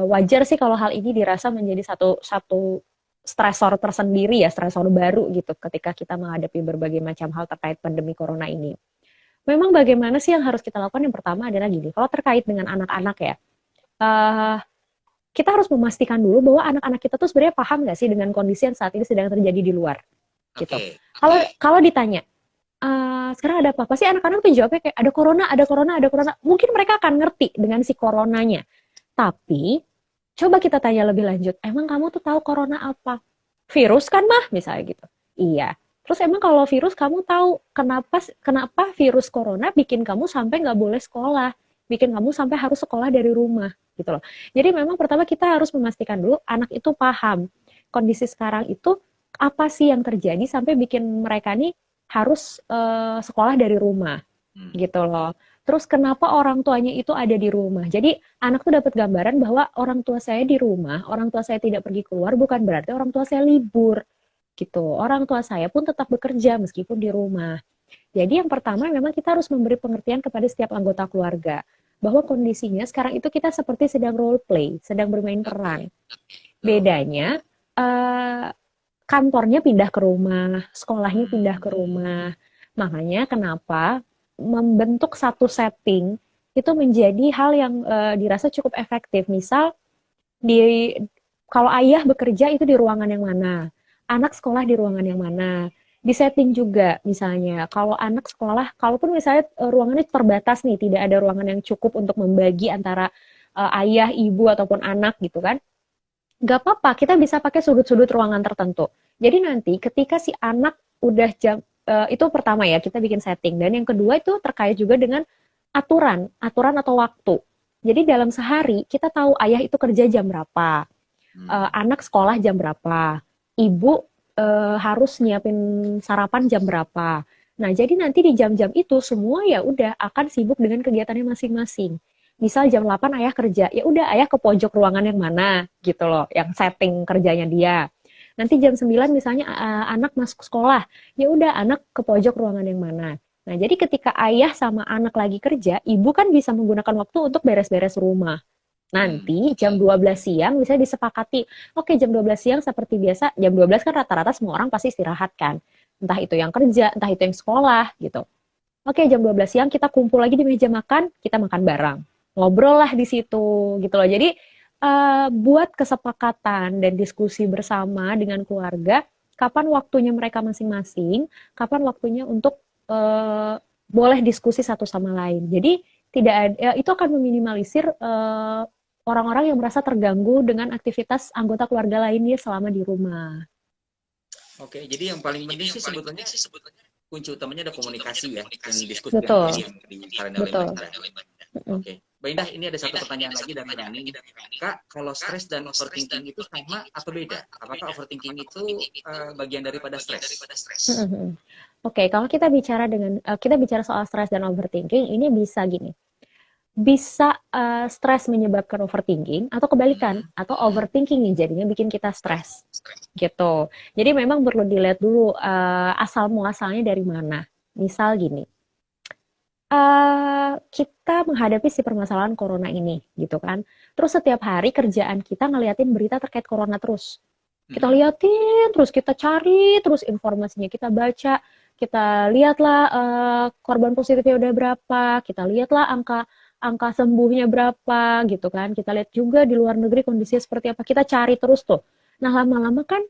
wajar sih kalau hal ini dirasa menjadi satu stresor tersendiri ya, stresor baru gitu ketika kita menghadapi berbagai macam hal terkait pandemi corona ini. Memang bagaimana sih yang harus kita lakukan? Yang pertama adalah gini, kalau terkait dengan anak-anak ya, kita harus memastikan dulu bahwa anak-anak kita tuh sebenarnya paham nggak sih dengan kondisi yang saat ini sedang terjadi di luar, gitu. Kalau ditanya, sekarang ada apa? Pasti anak-anak tuh jawabnya kayak ada corona. Mungkin mereka akan ngerti dengan si coronanya. Tapi coba kita tanya lebih lanjut, emang kamu tuh tahu corona apa? Virus kan mah, misalnya gitu. Iya. Terus emang kalau virus kamu tahu kenapa virus corona bikin kamu sampai nggak boleh sekolah, bikin kamu sampai harus sekolah dari rumah, gitu loh. Jadi memang pertama kita harus memastikan dulu anak itu paham kondisi sekarang itu apa sih yang terjadi sampai bikin mereka nih harus sekolah dari rumah. Hmm. gitu loh. Terus kenapa orang tuanya itu ada di rumah? Jadi anak tuh dapat gambaran bahwa orang tua saya di rumah, orang tua saya tidak pergi keluar, bukan berarti orang tua saya libur gitu. Orang tua saya pun tetap bekerja meskipun di rumah. Jadi yang pertama memang kita harus memberi pengertian kepada setiap anggota keluarga bahwa kondisinya sekarang itu kita seperti sedang role play, sedang bermain peran. Oke. Betul. Bedanya eh, kantornya pindah ke rumah, sekolahnya pindah ke Hmm. rumah. Makanya kenapa membentuk satu setting itu menjadi hal yang dirasa cukup efektif. Misal di kalau ayah bekerja itu di ruangan yang mana, anak sekolah di ruangan yang mana. Di setting juga misalnya kalau anak sekolah, kalaupun misalnya ruangannya terbatas nih, tidak ada ruangan yang cukup untuk membagi antara ayah, ibu ataupun anak gitu kan. Nggak apa-apa, kita bisa pakai sudut-sudut ruangan tertentu. Jadi nanti ketika si anak udah jam, itu pertama ya, kita bikin setting. Dan yang kedua itu terkait juga dengan aturan atau waktu. Jadi dalam sehari kita tahu ayah itu kerja jam berapa, Hmm. anak sekolah jam berapa, ibu harus nyiapin sarapan jam berapa. Nah, jadi nanti di jam-jam itu semua ya udah akan sibuk dengan kegiatannya masing-masing. Misal jam 8 ayah kerja, ya udah ayah ke pojok ruangan yang mana gitu loh, yang setting kerjanya dia. Nanti jam 9 misalnya anak masuk sekolah, ya udah anak ke pojok ruangan yang mana. Nah, jadi ketika ayah sama anak lagi kerja, ibu kan bisa menggunakan waktu untuk beres-beres rumah. Hmm. Nanti jam 12 siang bisa disepakati, oke jam 12 siang seperti biasa, jam 12 kan rata-rata semua orang pasti istirahat kan. Entah itu yang kerja, entah itu yang sekolah gitu. Oke jam 12 siang kita kumpul lagi di meja makan, kita makan bareng. Ngobrol lah di situ gitu loh. Jadi buat kesepakatan dan diskusi bersama dengan keluarga, kapan waktunya mereka masing-masing, kapan waktunya untuk boleh diskusi satu sama lain. Jadi tidak ada, ya, itu akan meminimalisir orang-orang yang merasa terganggu dengan aktivitas anggota keluarga lainnya selama di rumah. Oke, jadi yang paling penting sih sebetulnya kunci utamanya ada komunikasi ya, yang diskusikan Betul, tadi yang disarankan oleh Mbak betul. Indah. Mm-mm. Oke, Mbak Indah, ini ada satu pertanyaan lagi dari Rani. Kak, kalau stres dan overthinking itu sama atau beda? Apakah overthinking itu bagian daripada stres? Mm-mm. Oke, kalau kita bicara soal stres dan overthinking, ini bisa gini. Bisa stres menyebabkan overthinking atau kebalikan, Hmm. atau overthinking nih jadinya bikin kita stres gitu. Jadi memang perlu dilihat dulu asal muasalnya dari mana. Misal gini, kita menghadapi si permasalahan corona ini gitu kan. Terus setiap hari kerjaan kita ngeliatin berita terkait corona terus. Kita Hmm. liatin terus, kita cari terus informasinya, kita baca, kita lihatlah korban positifnya udah berapa, kita lihatlah angka angka sembuhnya berapa gitu kan. Kita lihat juga di luar negeri kondisinya seperti apa. Kita cari terus tuh. Nah, lama-lama kan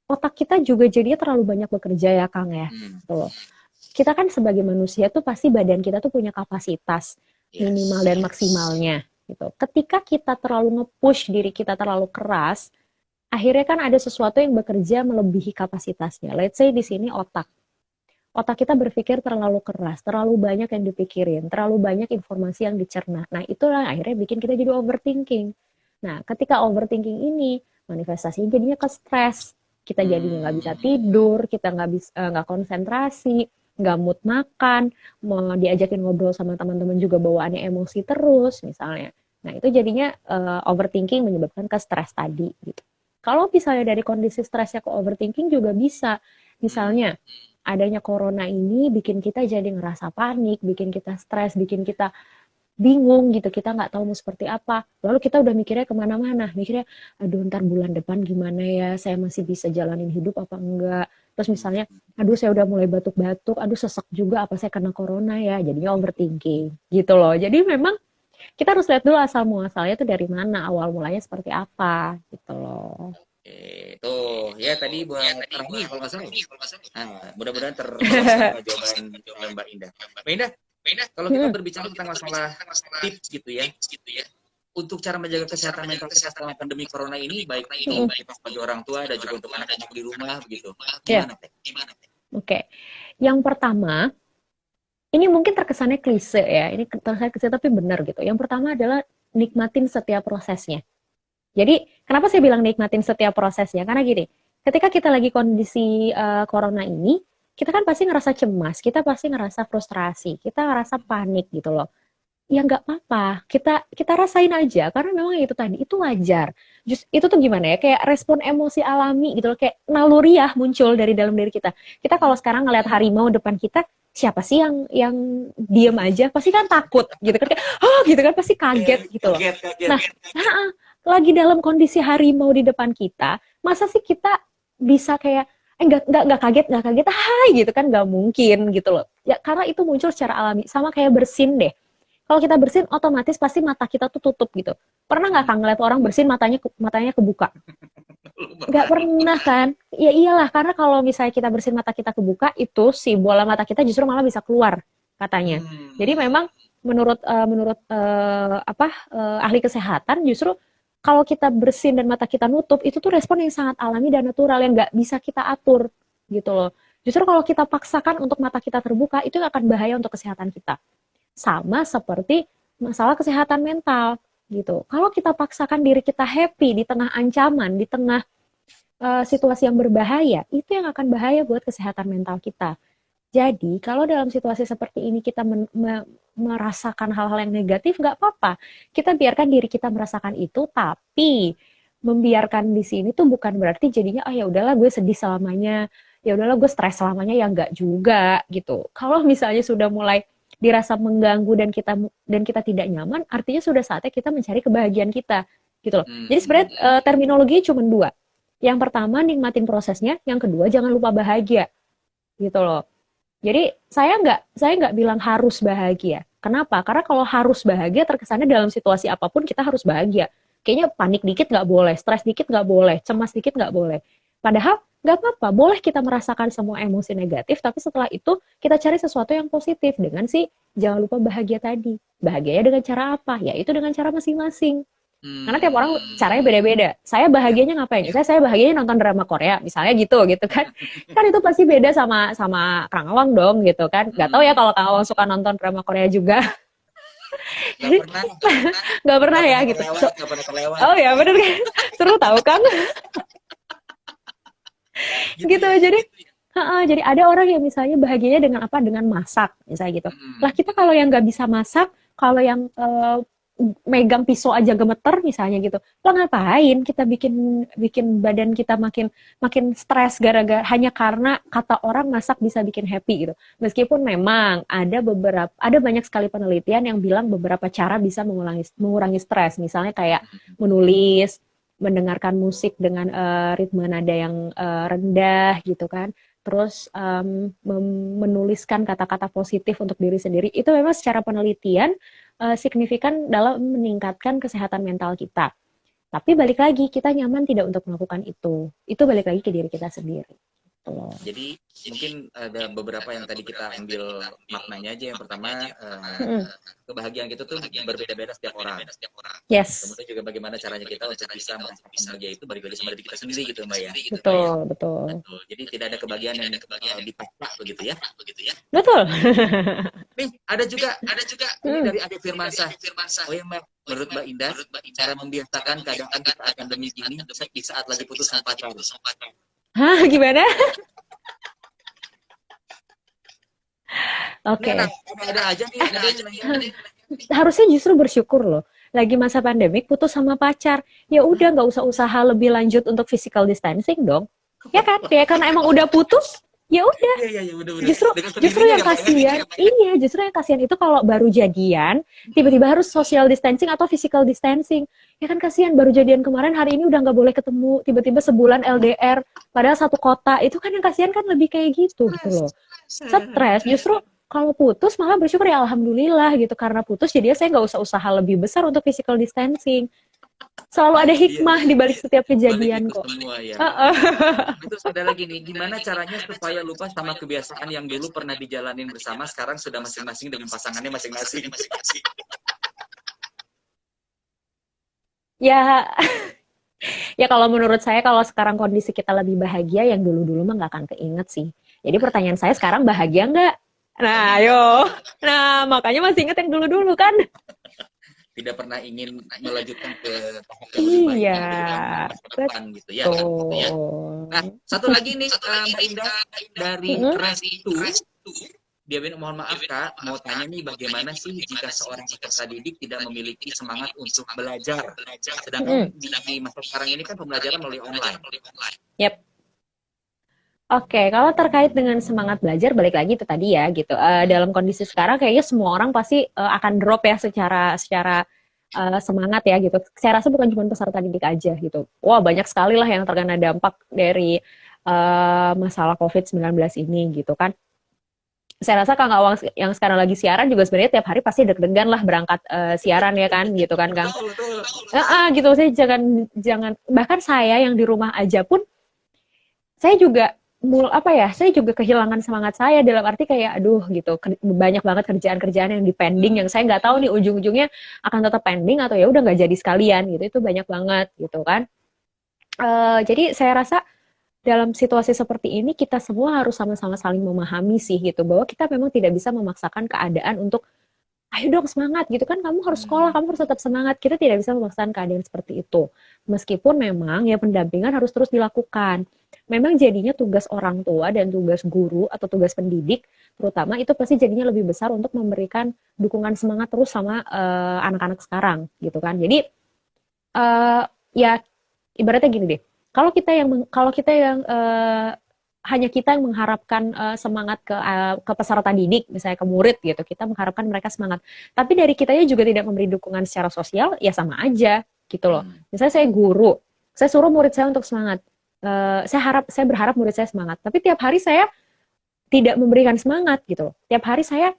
otak kita juga jadinya terlalu banyak bekerja ya, Kang ya. Hmm. Tuh. Kita kan sebagai manusia tuh pasti badan kita tuh punya kapasitas minimal Yes. dan maksimalnya gitu. Ketika kita terlalu nge-push diri kita terlalu keras, akhirnya kan ada sesuatu yang bekerja melebihi kapasitasnya. Let's say di sini otak. Otak kita berpikir terlalu keras, terlalu banyak yang dipikirin, terlalu banyak informasi yang dicerna. Nah, itulah akhirnya bikin kita jadi overthinking. Nah, ketika overthinking ini manifestasinya jadinya ke stres. Kita jadinya nggak bisa Hmm. tidur, kita nggak konsentrasi, nggak mood makan, mau diajakin ngobrol sama teman-teman juga bawaannya emosi terus misalnya. Nah, itu jadinya overthinking menyebabkan ke stres tadi gitu. Kalau misalnya dari kondisi stresnya ke overthinking juga bisa. Hmm. Misalnya adanya corona ini bikin kita jadi ngerasa panik, bikin kita stres, bikin kita bingung gitu, kita nggak tahu mau seperti apa. Lalu kita udah mikirnya kemana-mana, mikirnya, aduh ntar bulan depan gimana ya, saya masih bisa jalanin hidup apa enggak. Terus misalnya, aduh saya udah mulai batuk-batuk, aduh sesek juga, apa saya kena corona ya, jadinya overthinking gitu loh. Jadi memang kita harus lihat dulu asal muasalnya itu dari mana, awal mulanya seperti apa gitu loh. Tuh ya tadi buat Rani kalau nggak salah ya. Nah, mudah-mudahan terjawab sama jawaban Mbak Indah. Mbak Indah, kalau kita Hmm, berbicara tentang masalah tips gitu ya, untuk cara menjaga kesehatan mental kita selama pandemi corona ini, baik untuk hmm, kita sebagai orang tua dan juga untuk anak-anak di rumah begitu. ya, Gimana, Teh? oke. Yang pertama, ini mungkin terkesannya klise ya, ini terkesannya klise tapi benar gitu. Yang pertama adalah nikmatin setiap prosesnya. Jadi, kenapa saya bilang nikmatin setiap prosesnya? Karena gini, ketika kita lagi kondisi corona ini, kita kan pasti ngerasa cemas, kita pasti ngerasa frustrasi, kita ngerasa panik gitu loh. Ya nggak apa-apa, kita kita rasain aja karena memang itu tadi itu wajar. Itu tuh gimana ya? Kayak respon emosi alami gitu loh, kayak naluriah muncul dari dalam diri kita. Kita kalau sekarang ngeliat harimau depan kita, siapa sih yang diem aja? Pasti kan takut gitu kan, kayak oh gitu kan, pasti kaget gitu loh. Nah, lagi dalam kondisi harimau di depan kita, masa sih kita bisa kayak nggak kaget hai gitu kan, nggak mungkin gitu loh ya, karena itu muncul secara alami. Sama kayak bersin deh, kalau kita bersin otomatis pasti mata kita tuh tutup gitu. Pernah nggak kang ngeliat orang bersin matanya kebuka? Nggak pernah kan? Ya iyalah, karena kalau misalnya kita bersin mata kita kebuka, itu si bola mata kita justru malah bisa keluar katanya. Jadi memang menurut ahli kesehatan, justru kalau kita bersin dan mata kita nutup, itu tuh respon yang sangat alami dan natural yang nggak bisa kita atur gitu loh. Justru kalau kita paksakan untuk mata kita terbuka, itu akan bahaya untuk kesehatan kita. Sama seperti masalah kesehatan mental gitu. Kalau kita paksakan diri kita happy di tengah ancaman, di tengah situasi yang berbahaya, itu yang akan bahaya buat kesehatan mental kita. Jadi, kalau dalam situasi seperti ini kita merasakan hal-hal yang negatif, nggak apa-apa. Kita biarkan diri kita merasakan itu, tapi membiarkan di sini tuh bukan berarti jadinya, oh ya udahlah gue sedih selamanya, ya udahlah gue stres selamanya, ya nggak juga gitu. Kalau misalnya sudah mulai dirasa mengganggu dan kita tidak nyaman, artinya sudah saatnya kita mencari kebahagiaan kita gitu loh. Jadi sebenarnya terminologinya cuma dua. Yang pertama nikmatin prosesnya, yang kedua jangan lupa bahagia gitu loh. Jadi saya nggak bilang harus bahagia. Kenapa? Karena kalau harus bahagia terkesannya dalam situasi apapun kita harus bahagia. Kayaknya panik dikit nggak boleh, stres dikit nggak boleh, cemas dikit nggak boleh. Padahal nggak apa-apa, boleh kita merasakan semua emosi negatif, tapi setelah itu kita cari sesuatu yang positif dengan jangan lupa bahagia tadi. Bahagianya dengan cara apa? Ya itu dengan cara masing-masing. Karena tiap orang caranya beda-beda. Saya bahagianya ngapain? Saya bahagianya nonton drama Korea, misalnya gitu kan. Kan itu pasti beda sama sama Kang Awang dong gitu kan. Gak tahu ya kalau Kang Awang suka nonton drama Korea juga. Gak pernah ya gitu. Oh ya bener kan. Seru tahu kan. Gitu. Jadi ada orang yang misalnya bahagianya dengan apa? Dengan masak, misalnya gitu. Lah kita kalau yang nggak bisa masak, kalau yang megang pisau aja gemeter misalnya gitu, lo ngapain kita bikin badan kita makin stres hanya karena kata orang masak bisa bikin happy gitu. Meskipun memang ada banyak sekali penelitian yang bilang beberapa cara bisa mengurangi stres, misalnya kayak menulis, mendengarkan musik dengan ritme nada yang rendah gitu kan, terus menuliskan kata-kata positif untuk diri sendiri, itu memang secara penelitian signifikan dalam meningkatkan kesehatan mental kita. Tapi balik lagi, kita nyaman tidak untuk melakukan itu. Itu balik lagi ke diri kita sendiri. Jadi mungkin ada beberapa yang tadi kita ambil maknanya aja. Yang pertama, kebahagiaan kita tuh berbeda-beda setiap orang. Yes. Kemudian juga bagaimana caranya kita untuk bisa merasakan bahagia itu balik lagi sama diri kita sendiri gitu Mbak ya. Betul. Jadi tidak ada kebahagiaan yang dipaksa begitu ya. Betul. Nih ada juga ini dari Ade Firmansyah. Oh ya Mbak, menurut Mbak Indah, cara membiasakan keadaan kita akan demi gini di saat lagi putus sama pacar. Hah, gimana? Oke. Ada aja nih. Harusnya justru bersyukur loh. Lagi masa pandemik putus sama pacar, ya udah nggak usah usaha lebih lanjut untuk physical distancing dong. Ya kan? Ya karena emang udah putus, ya udah. Justru yang kasihan, justru yang kasihan itu kalau baru jadian, tiba-tiba harus social distancing atau physical distancing. Ya kan kasihan, baru jadian kemarin, hari ini udah nggak boleh ketemu, tiba-tiba sebulan LDR, padahal satu kota. Itu kan yang kasihan kan lebih kayak gitu loh. Stres. Justru kalau putus malah bersyukur ya alhamdulillah gitu, karena putus jadinya saya nggak usah usaha lebih besar untuk physical distancing. Selalu ada hikmah di balik setiap kejadian kok. Semua, ya. Terus ada lagi nih, gimana caranya supaya lupa sama kebiasaan yang dulu pernah dijalanin bersama, sekarang sudah masing-masing dengan pasangannya masing-masing. Ya, ya kalau menurut saya, kalau sekarang kondisi kita lebih bahagia, yang dulu-dulu mah nggak akan keinget sih. Jadi pertanyaan saya sekarang, bahagia nggak? Nah, ayo. Nah, makanya masih inget yang dulu-dulu kan? tidak pernah ingin melanjutkan ke tahap yang lebih baik Iya, di kehidupan masa depan gitu ya. Nah, betul. satu lagi nih Mbak Indah dari Mm-mm. Restu, dia mohon maaf Kak, mau tanya nih bagaimana sih jika seorang peserta didik tidak memiliki semangat untuk belajar, sedangkan Mm-mm. di masa sekarang ini kan pembelajaran melalui online. Yep. Oke, kalau terkait dengan semangat belajar, balik lagi itu tadi ya, gitu. Dalam kondisi sekarang, kayaknya semua orang pasti akan drop ya secara secara semangat ya, gitu. Saya rasa bukan cuma peserta didik aja, gitu. Wah, banyak sekali lah yang terkena dampak dari masalah COVID-19 ini, gitu kan. Saya rasa Kang Awang yang sekarang lagi siaran juga sebenarnya tiap hari pasti deg-degan lah berangkat siaran ya kan, gitu kan, Kang. Betul, betul. Gitu, saya jangan jangan bahkan saya yang di rumah aja pun saya juga apa ya, saya juga kehilangan semangat saya dalam arti kayak aduh gitu banyak banget kerjaan-kerjaan yang di pending yang saya nggak tahu nih ujung-ujungnya akan tetap pending atau ya udah nggak jadi sekalian gitu, itu banyak banget gitu kan. Jadi saya rasa dalam situasi seperti ini kita semua harus sama-sama saling memahami sih gitu bahwa kita memang tidak bisa memaksakan keadaan untuk ayo dong semangat gitu kan, kamu harus sekolah, kamu harus tetap semangat, kita tidak bisa memaksakan keadaan seperti itu meskipun memang ya pendampingan harus terus dilakukan. Memang jadinya tugas orang tua dan tugas guru atau tugas pendidik terutama itu pasti jadinya lebih besar untuk memberikan dukungan semangat terus sama anak-anak sekarang gitu kan. Jadi ya ibaratnya gini deh, kalau kita yang hanya kita yang mengharapkan semangat ke peserta didik, misalnya ke murid gitu, kita mengharapkan mereka semangat. Tapi dari kitanya juga tidak memberi dukungan secara sosial, ya sama aja gitu loh. Misalnya saya guru, saya suruh murid saya untuk semangat. Saya berharap murid saya semangat. Tapi tiap hari saya tidak memberikan semangat gitu loh. Tiap hari saya,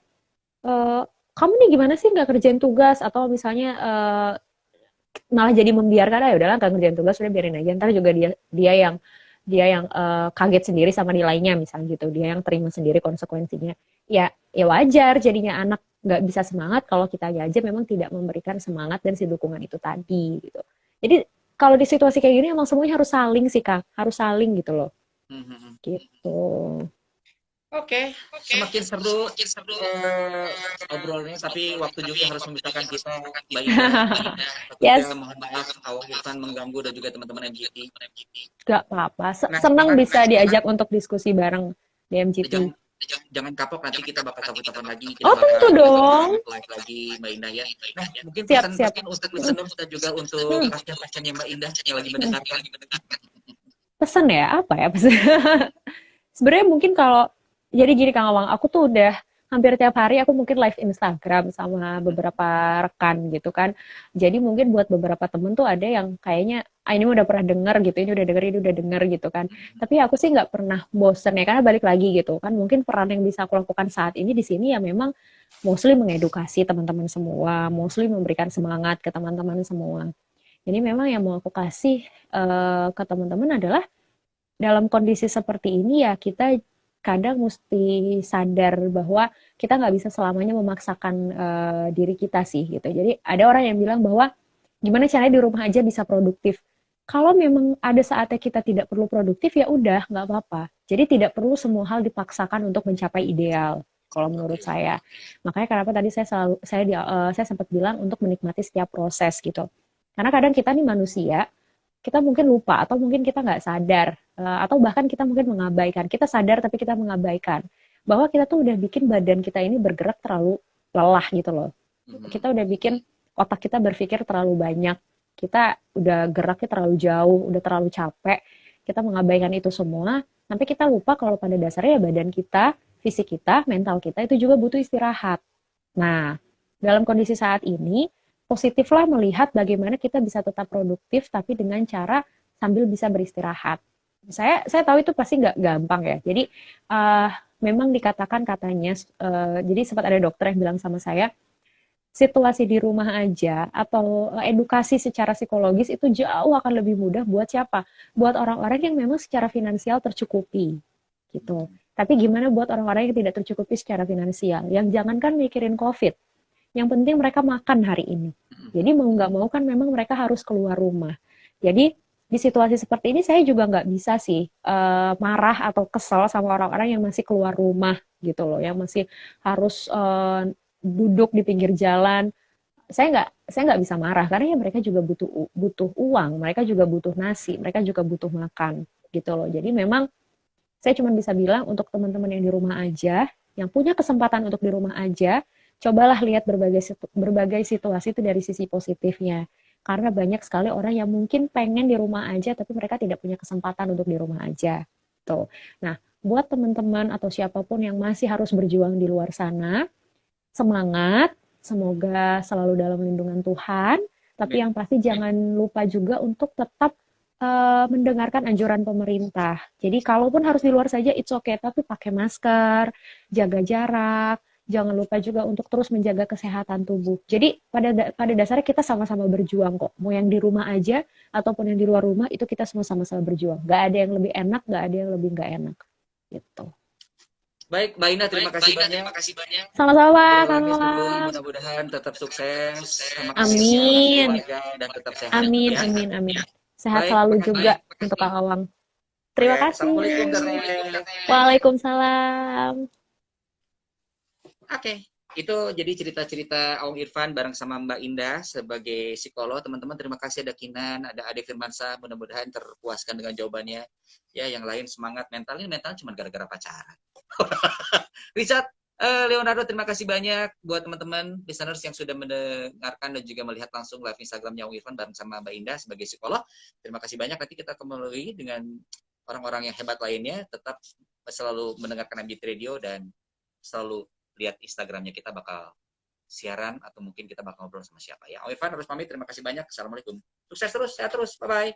kamu nih gimana sih nggak kerjain tugas atau misalnya malah jadi membiarkan, ya udahlah nggak ngerjain tugas udah biarin aja, ntar juga dia yang kaget sendiri sama nilainya misalnya gitu, dia yang terima sendiri konsekuensinya. Ya wajar jadinya anak nggak bisa semangat kalau kita aja memang tidak memberikan semangat dan si dukungan itu tadi gitu. Jadi kalau di situasi kayak gini emang semuanya harus saling sih Kak, harus saling gitu loh. Gitu. Oke, semakin seru obrolannya, tapi waktu juga harus memisahkan kita, Mbak Indah. Yes, Takutnya mohon maaf kalau Irfan mengganggu dan juga teman-teman MGT. gak apa-apa. Nah, Senang bisa diajak untuk diskusi bareng di MGT. jangan kapok, nanti kita bakal telepon lagi, kita Oh tentu dong. live lagi Mbak Indah ya. Nah, mungkin Siap. pesan-pesan untuk listeners dan juga untuk pasien-pasiennya Mbak Indah yang lagi mendengarkan. Pesan ya, apa ya pesan? Sebenarnya mungkin kalau jadi gini Kang Awang, aku tuh udah hampir tiap hari aku mungkin live Instagram sama beberapa rekan gitu kan. Jadi mungkin buat beberapa temen tuh ada yang kayaknya ini udah pernah denger gitu, ini udah denger gitu kan. Tapi aku sih nggak pernah bosen ya, karena balik lagi gitu kan. Mungkin peran yang bisa aku lakukan saat ini di sini ya memang mostly mengedukasi teman-teman semua, mostly memberikan semangat ke teman-teman semua. Jadi memang yang mau aku kasih ke teman-teman adalah dalam kondisi seperti ini ya kita kadang mesti sadar bahwa kita nggak bisa selamanya memaksakan diri kita sih gitu. Jadi ada orang yang bilang bahwa gimana caranya di rumah aja bisa produktif. Kalau memang ada saatnya kita tidak perlu produktif ya udah nggak apa-apa. Jadi tidak perlu semua hal dipaksakan untuk mencapai ideal. Kalau menurut saya, makanya kenapa tadi saya sempat bilang untuk menikmati setiap proses gitu. Karena kadang kita nih manusia, kita mungkin lupa atau mungkin kita nggak sadar atau bahkan kita mungkin mengabaikan. Kita sadar tapi kita mengabaikan bahwa kita tuh udah bikin badan kita ini bergerak terlalu lelah gitu loh. Kita udah bikin otak kita berpikir terlalu banyak. Kita udah geraknya terlalu jauh, udah terlalu capek. Kita mengabaikan itu semua. Sampai kita lupa kalau pada dasarnya ya badan kita, fisik kita, mental kita itu juga butuh istirahat. Nah, dalam kondisi saat ini positiflah melihat bagaimana kita bisa tetap produktif tapi dengan cara sambil bisa beristirahat. Saya tahu itu pasti nggak gampang ya. Jadi memang dikatakan katanya, jadi sempat ada dokter yang bilang sama saya, situasi di rumah aja atau edukasi secara psikologis itu jauh akan lebih mudah buat siapa? Buat orang-orang yang memang secara finansial tercukupi gitu. Tapi gimana buat orang-orang yang tidak tercukupi secara finansial? Yang jangankan mikirin COVID, yang penting mereka makan hari ini. Jadi mau nggak mau kan memang mereka harus keluar rumah. Jadi di situasi seperti ini saya juga nggak bisa sih marah atau kesel sama orang-orang yang masih keluar rumah gitu loh, yang masih harus duduk di pinggir jalan saya nggak bisa marah karena ya mereka juga butuh uang, mereka juga butuh nasi, mereka juga butuh makan gitu loh. Jadi memang saya cuma bisa bilang untuk teman-teman yang di rumah aja, yang punya kesempatan untuk di rumah aja, cobalah lihat berbagai situasi itu dari sisi positifnya. Karena banyak sekali orang yang mungkin pengen di rumah aja, tapi mereka tidak punya kesempatan untuk di rumah aja. Tuh. Nah, buat teman-teman atau siapapun yang masih harus berjuang di luar sana, semangat, semoga selalu dalam lindungan Tuhan, tapi yang pasti jangan lupa juga untuk tetap mendengarkan anjuran pemerintah. Jadi kalaupun harus di luar saja, it's okay, tapi pakai masker, jaga jarak, jangan lupa juga untuk terus menjaga kesehatan tubuh. Jadi pada dasarnya kita sama-sama berjuang kok. Mau yang di rumah aja ataupun yang di luar rumah itu kita semua sama-sama berjuang. Gak ada yang lebih enak, gak ada yang lebih gak enak. Gitu. Baik, Mbak Ina, terima kasih banyak. Sama-sama, Kang Obrolannya seru, Alam. mudah-mudahan tetap sukses sama karirnya, Amin. keluarga, dan tetap sehat. Amin, Ya. amin, amin. Sehat Baik, selalu makasih. juga untuk Kang Awang. Oke, Terima kasih. Assalamualaikum, Tete. Waalaikumsalam. Oke, itu jadi cerita-cerita Aung Irfan bareng sama Mbak Indah sebagai psikolog. Teman-teman, terima kasih ada Kinan, ada Ade Firmansyah. Mudah-mudahan terpuaskan dengan jawabannya. Ya, yang lain semangat mental. Ini mental cuma gara-gara pacaran. Richard, Leonardo, terima kasih banyak buat teman-teman listeners yang sudah mendengarkan dan juga melihat langsung live Instagramnya Aung Irfan bareng sama Mbak Indah sebagai psikolog. Terima kasih banyak. Nanti kita kembali dengan orang-orang yang hebat lainnya. Tetap selalu mendengarkan MBT Radio dan selalu lihat Instagramnya, kita bakal siaran atau mungkin kita bakal ngobrol sama siapa ya. Aung Irfan harus pamit, terima kasih banyak. Assalamualaikum. Sukses terus, sehat terus. Bye-bye.